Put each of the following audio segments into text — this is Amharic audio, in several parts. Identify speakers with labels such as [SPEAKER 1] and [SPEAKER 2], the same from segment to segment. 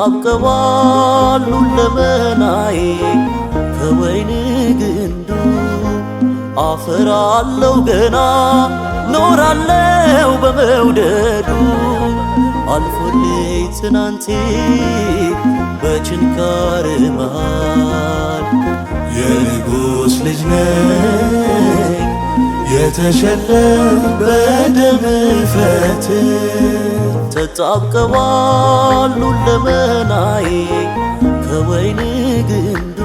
[SPEAKER 1] ተጣብቀዋል ሁለመናዬ ከወይን ግንዱ አፈራለሁ ገና ኖራለሁ በመውደዱ አልፎልኝ ትናንቴ በችንካር መሃል
[SPEAKER 2] የንጉሥ ልጅ ነኝ የተሸለም በደም ፈትል
[SPEAKER 1] ተጣብቀዋል ሁለመናዬ ከወይን ግንዱ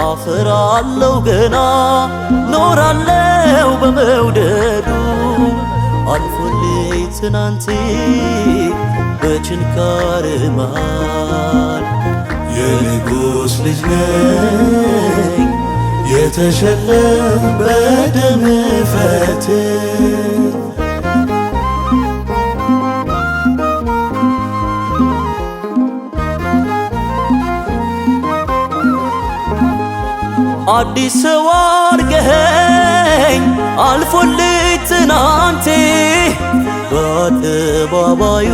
[SPEAKER 1] አፈራለሁ ገና ኖራለሁ በመውደዱ አልፎልኝ ትናንቴ በችንካር መሃል
[SPEAKER 2] የንጉሥ ልጅ ነኝ የተሸለም በደም ፈትል
[SPEAKER 1] አዲስ ሰው አርገኸኝ አልፎልኝ ትናንቴ በአደባባዩ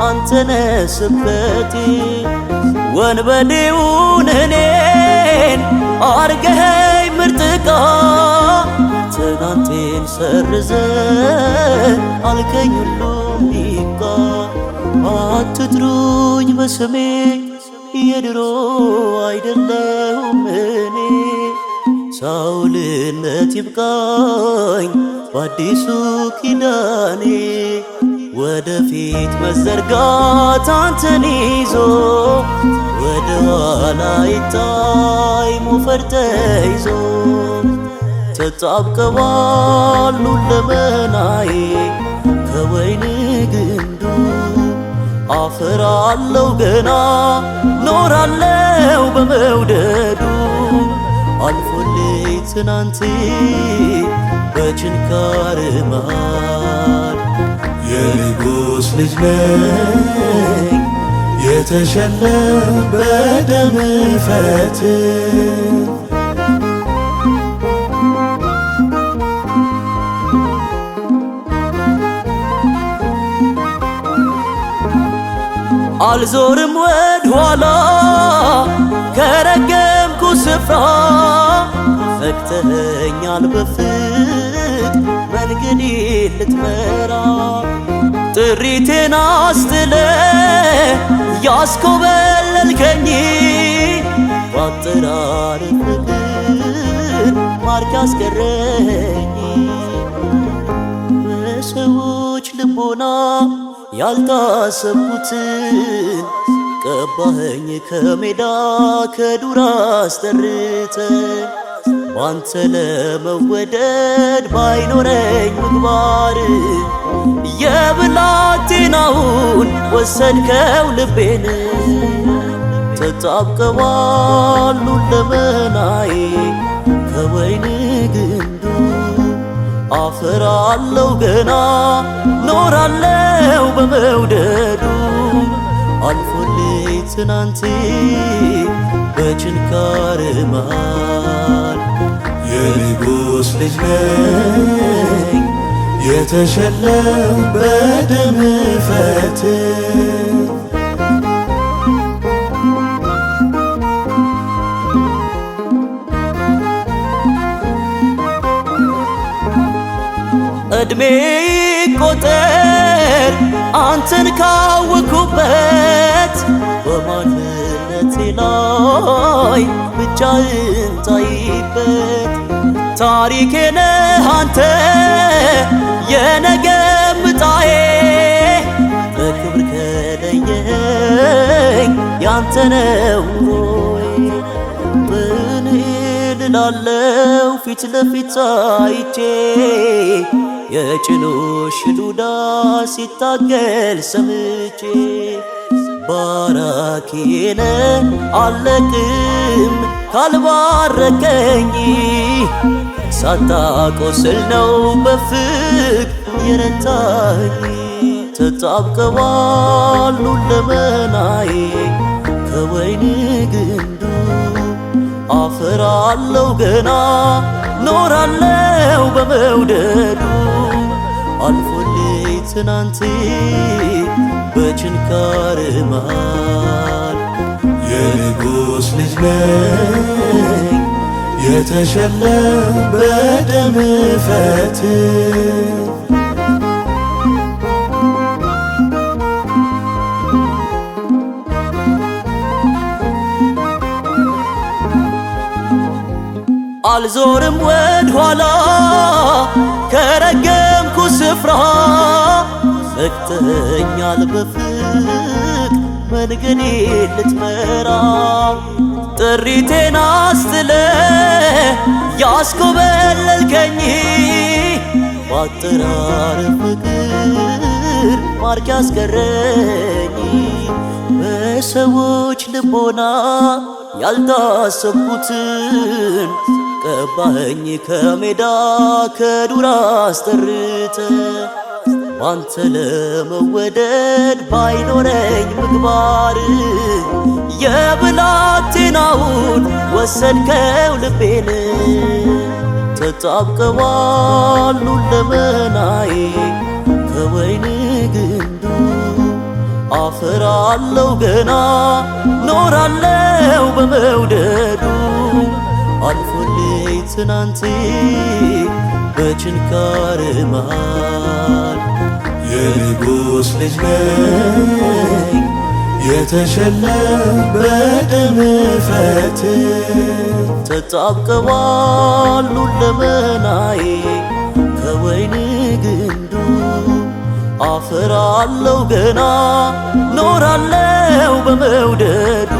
[SPEAKER 1] አንተነ ስብከቴ ወንበዴውን እኔን አርገኸኝ ምርጥ ዕቃ ትናንቴን ሰርዘ አልከኝ ሁሉም ይብቃ አትጥሩኝ በስሜ የድሮ አይደለሁም እኔ ሳውልነት ይብቃኝ በአዲሱ ኪዳኔ ወደፊት መዘርጋት አንተን ይዞ ወደ ኋላ ይታይ ሞፈር ተይዞ ተጣብቀዋል ሁለመናዬ ከወይን ግንዱ አፈራለሁ ገና ኖራለሁ በመውደዱ አልፎልኝ ትናንቴ በችንካር መሃል
[SPEAKER 2] የንጉሥ ልጅ ነኝ የተሸለም በደም ፈትል
[SPEAKER 1] አልዞርም ወደ ኋላ ከረገምኩ ስፍራ ፈቅተኸኛል በፍቅር መንገዴን ልትመራ ጥሪቴን አስትለ ያስኮበለልከኝ ባጠራር ፍቅር ማርክ ያስቀረኝ በሰዎች ልቦና ያልታሰብኩትን ቀባኸኝ ከሜዳ ከዱር አስጠርተ ባንተ ለመወደድ ባይኖረኝ ምግባር የብላቴናውን ወሰድከው ልቤን ተጣብቀዋል ሁለመናዬ ከወይን ግንዱ አፈራለሁ ገና ኖራለሁ በመውደዱ አልፎልኝ ትናንቴ በችንካር መሃል
[SPEAKER 2] የንጉሥ ልጅ ነኝ የተሸለም በደም ፈትል
[SPEAKER 1] እድሜ ይቆጠር አንተን ካወኩበት በማንነቴ ላይ ብቻህን ታይበት ታሪኬ ነህ አንተ የነገ ምጣዬ በክብር ከለየኸኝ ያንተ ነው ኑሮዬ ምን እልላለሁ ፊት ለፊት አይቼ የጭኖሽ ዱዳ ሲታገል ሰምቼ ባራኪነ አለቅም ካልባረከኝ ሳታቆስል ነው በፍቅር የረታኝ። ተጣብቀዋል ሁለመናዬ ከወይን ግንዱ አፈራለው ገና ኖራለው በመውደዱ። አልፎልኝ ትናንቴ በችንካር መሃል
[SPEAKER 2] የንጉሥ ልጅ ነኝ የተሸለም በደም ፈትል።
[SPEAKER 1] አልዞርም ወደ ኋላ ከረገምኩ ስፍራ ዘግተኸኛል በፍቅር መንገዴ ልትመራ። ጥሪቴን አስጥለ ያስኮበለልከኝ በአጠራር ፍቅር ማርክ ያስቀረኝ። በሰዎች ልቦና ያልታሰብኩትን ቀባኸኝ ከሜዳ ከዱር አስጠርተ። ባንተ ለመወደድ ባይኖረኝ ምግባር የብላቴናውን ወሰድከው ልቤን። ተጣብቀዋል ሁለመናዬ ከወይን ግንዱ አፈራለው ገና ኖራለው በመውደዱ። አልፎልኝ ትናንቴ በችንካር መሃል
[SPEAKER 2] የንጉሥ ልጅ ነኝ የተሸለም በደም ፈትል።
[SPEAKER 1] ተጣብቀዋል ሁለመናዬ ከወይን ግንዱ አፈራለው ገና ኖራለው በመውደዱ።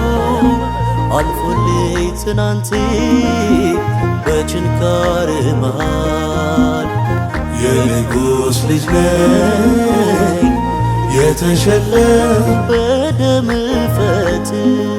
[SPEAKER 1] አልፎልኝ ትናንቴ በችንካር መሃል
[SPEAKER 2] የንጉሥ ልጅ ነኝ የተሸለም
[SPEAKER 1] በደም ፈትል።